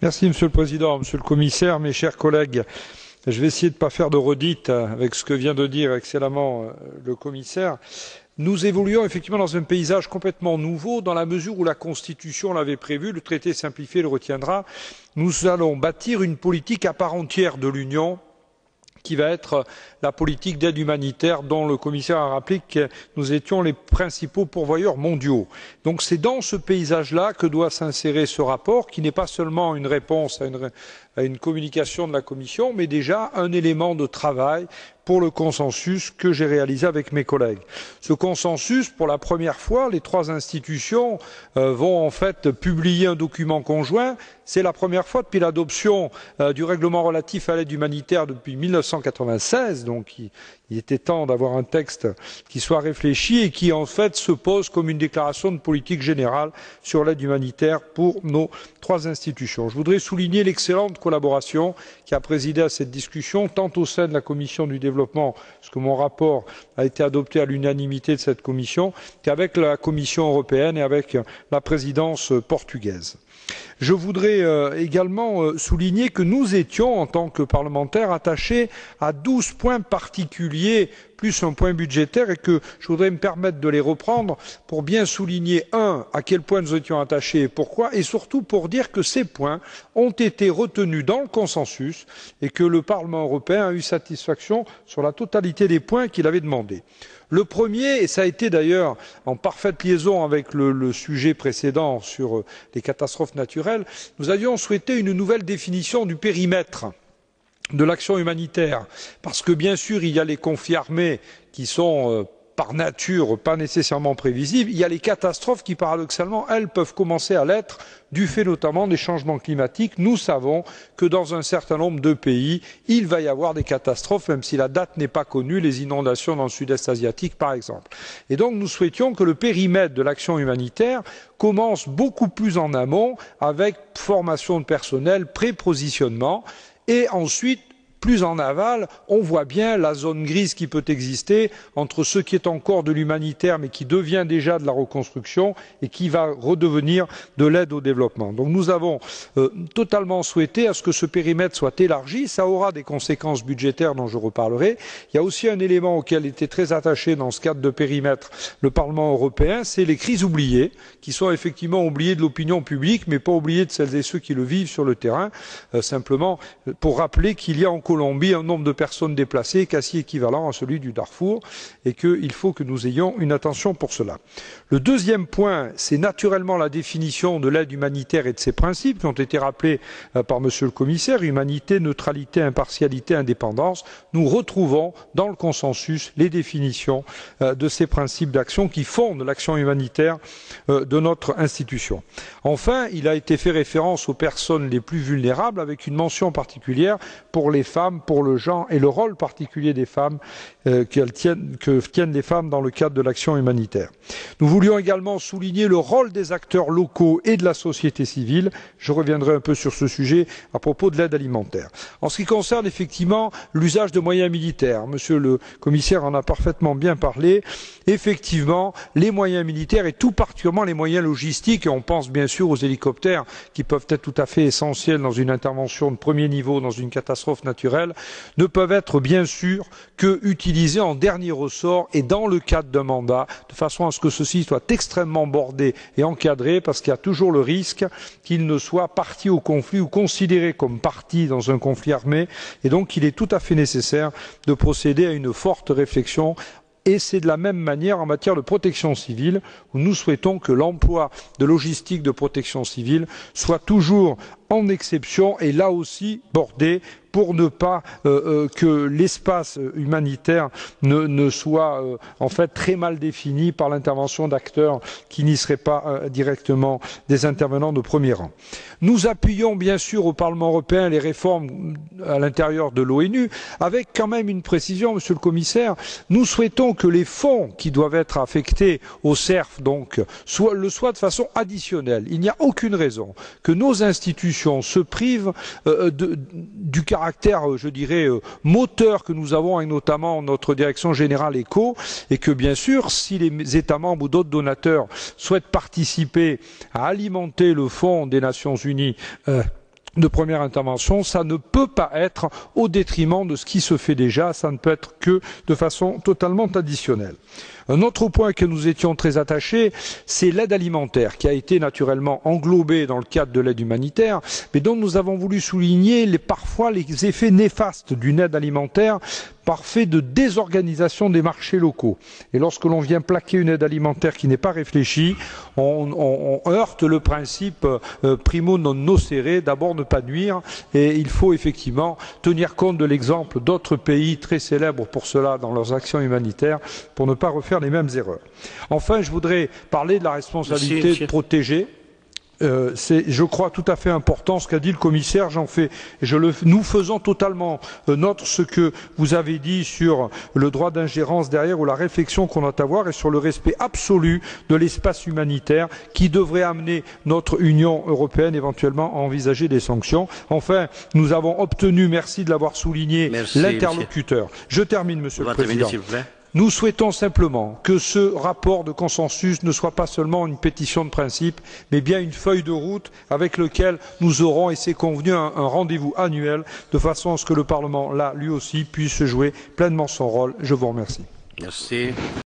Monsieur le Président, Monsieur le Commissaire, mes chers collègues. Je vais essayer de ne pas faire de redite avec ce que vient de dire excellemment le commissaire. Nous évoluons effectivement dans un paysage complètement nouveau dans la mesure où la Constitution l'avait prévu, le traité simplifié le retiendra. Nous allons bâtir une politique à part entière de l'Union qui va être la politique d'aide humanitaire dont le commissaire a rappelé que nous étions les principaux pourvoyeurs mondiaux. Donc c'est dans ce paysage-là que doit s'insérer ce rapport, qui n'est pas seulement une réponse à une communication de la Commission, mais déjà un élément de travail pour le consensus que j'ai réalisé avec mes collègues. Ce consensus, pour la première fois, les trois institutions vont en fait publier un document conjoint. C'est la première fois depuis l'adoption du règlement relatif à l'aide humanitaire depuis 1996, donc il était temps d'avoir un texte qui soit réfléchi et qui en fait se pose comme une déclaration de politique générale sur l'aide humanitaire pour nos trois institutions. Je voudrais souligner l'excellente collaboration qui a présidé à cette discussion, tant au sein de la Commission du développement, parce que mon rapport a été adopté à l'unanimité de cette commission, qu'avec la Commission européenne et avec la présidence portugaise. Je voudrais également souligner que nous étions, en tant que parlementaires, attachés à 12 points particuliers, plus un point budgétaire, et que je voudrais me permettre de les reprendre pour bien souligner, à quel point nous étions attachés et pourquoi, et surtout pour dire que ces points ont été retenus dans le consensus et que le Parlement européen a eu satisfaction sur la totalité des points qu'il avait demandés. Le premier, et ça a été d'ailleurs en parfaite liaison avec le sujet précédent sur les catastrophes naturelles, nous avions souhaité une nouvelle définition du périmètre de l'action humanitaire, parce que bien sûr il y a les conflits armés qui sont par nature pas nécessairement prévisibles, il y a les catastrophes qui paradoxalement, elles, peuvent commencer à l'être du fait notamment des changements climatiques. Nous savons que dans un certain nombre de pays, il va y avoir des catastrophes, même si la date n'est pas connue, les inondations dans le sud-est asiatique par exemple. Et donc nous souhaitions que le périmètre de l'action humanitaire commence beaucoup plus en amont avec formation de personnel, prépositionnement, et ensuite plus en aval, on voit bien la zone grise qui peut exister entre ce qui est encore de l'humanitaire mais qui devient déjà de la reconstruction et qui va redevenir de l'aide au développement. Donc nous avons totalement souhaité à ce que ce périmètre soit élargi. Ça aura des conséquences budgétaires dont je reparlerai. Il y a aussi un élément auquel était très attaché dans ce cadre de périmètre le Parlement européen, c'est les crises oubliées, qui sont effectivement oubliées de l'opinion publique mais pas oubliées de celles et ceux qui le vivent sur le terrain, simplement pour rappeler qu'il y a en Colombie un nombre de personnes déplacées quasi équivalent à celui du Darfour et qu'il faut que nous ayons une attention pour cela. Le deuxième point, c'est naturellement la définition de l'aide humanitaire et de ses principes qui ont été rappelés par Monsieur le Commissaire, humanité, neutralité, impartialité, indépendance. Nous retrouvons dans le consensus les définitions de ces principes d'action qui fondent l'action humanitaire de notre institution. Enfin, il a été fait référence aux personnes les plus vulnérables avec une mention particulière pour les femmes, pour le genre et le rôle particulier des femmes que tiennent les femmes dans le cadre de l'action humanitaire. Nous voulions également souligner le rôle des acteurs locaux et de la société civile. Je reviendrai un peu sur ce sujet à propos de l'aide alimentaire. En ce qui concerne effectivement l'usage de moyens militaires, Monsieur le Commissaire en a parfaitement bien parlé. Effectivement, les moyens militaires et tout particulièrement les moyens logistiques, et on pense bien sûr aux hélicoptères qui peuvent être tout à fait essentiels dans une intervention de premier niveau dans une catastrophe naturelle, ne peuvent être bien sûr que utilisés en dernier ressort et dans le cadre d'un mandat, de façon à ce que ceci soit extrêmement bordé et encadré, parce qu'il y a toujours le risque qu'ils ne soient partie au conflit ou considérés comme partie dans un conflit armé, et donc il est tout à fait nécessaire de procéder à une forte réflexion. Et c'est de la même manière en matière de protection civile, où nous souhaitons que l'emploi de logistique de protection civile soit toujours en exception et là aussi bordé pour ne pas que l'espace humanitaire ne soit en fait très mal défini par l'intervention d'acteurs qui n'y seraient pas directement des intervenants de premier rang. Nous appuyons bien sûr au Parlement européen les réformes à l'intérieur de l'ONU, avec quand même une précision, Monsieur le Commissaire. Nous souhaitons que les fonds qui doivent être affectés au CERF le soient de façon additionnelle. Il n'y a aucune raison que nos institutions se privent du caractère, je dirais, moteur que nous avons, et notamment notre direction générale ECHO, et que bien sûr, si les États membres ou d'autres donateurs souhaitent participer à alimenter le Fonds des Nations Unies de première intervention, ça ne peut pas être au détriment de ce qui se fait déjà, ça ne peut être que de façon totalement additionnelle. Un autre point que nous étions très attachés, c'est l'aide alimentaire, qui a été naturellement englobée dans le cadre de l'aide humanitaire, mais dont nous avons voulu souligner parfois les effets néfastes d'une aide alimentaire par fait de désorganisation des marchés locaux. Et lorsque l'on vient plaquer une aide alimentaire qui n'est pas réfléchie, on heurte le principe primo non nocere, d'abord ne pas nuire, et il faut effectivement tenir compte de l'exemple d'autres pays très célèbres pour cela dans leurs actions humanitaires, pour ne pas refaire les mêmes erreurs. Enfin, je voudrais parler de la responsabilité de protéger. C'est, je crois, tout à fait important ce qu'a dit le commissaire. Nous faisons totalement nôtre ce que vous avez dit sur le droit d'ingérence derrière ou la réflexion qu'on doit avoir et sur le respect absolu de l'espace humanitaire qui devrait amener notre Union européenne éventuellement à envisager des sanctions. Enfin, nous avons obtenu, merci de l'avoir souligné, l'interlocuteur. Je termine, Monsieur le Président. Nous souhaitons simplement que ce rapport de consensus ne soit pas seulement une pétition de principe, mais bien une feuille de route avec laquelle nous aurons, et c'est convenu, un rendez-vous annuel, de façon à ce que le Parlement, là, lui aussi, puisse jouer pleinement son rôle. Je vous remercie. Merci.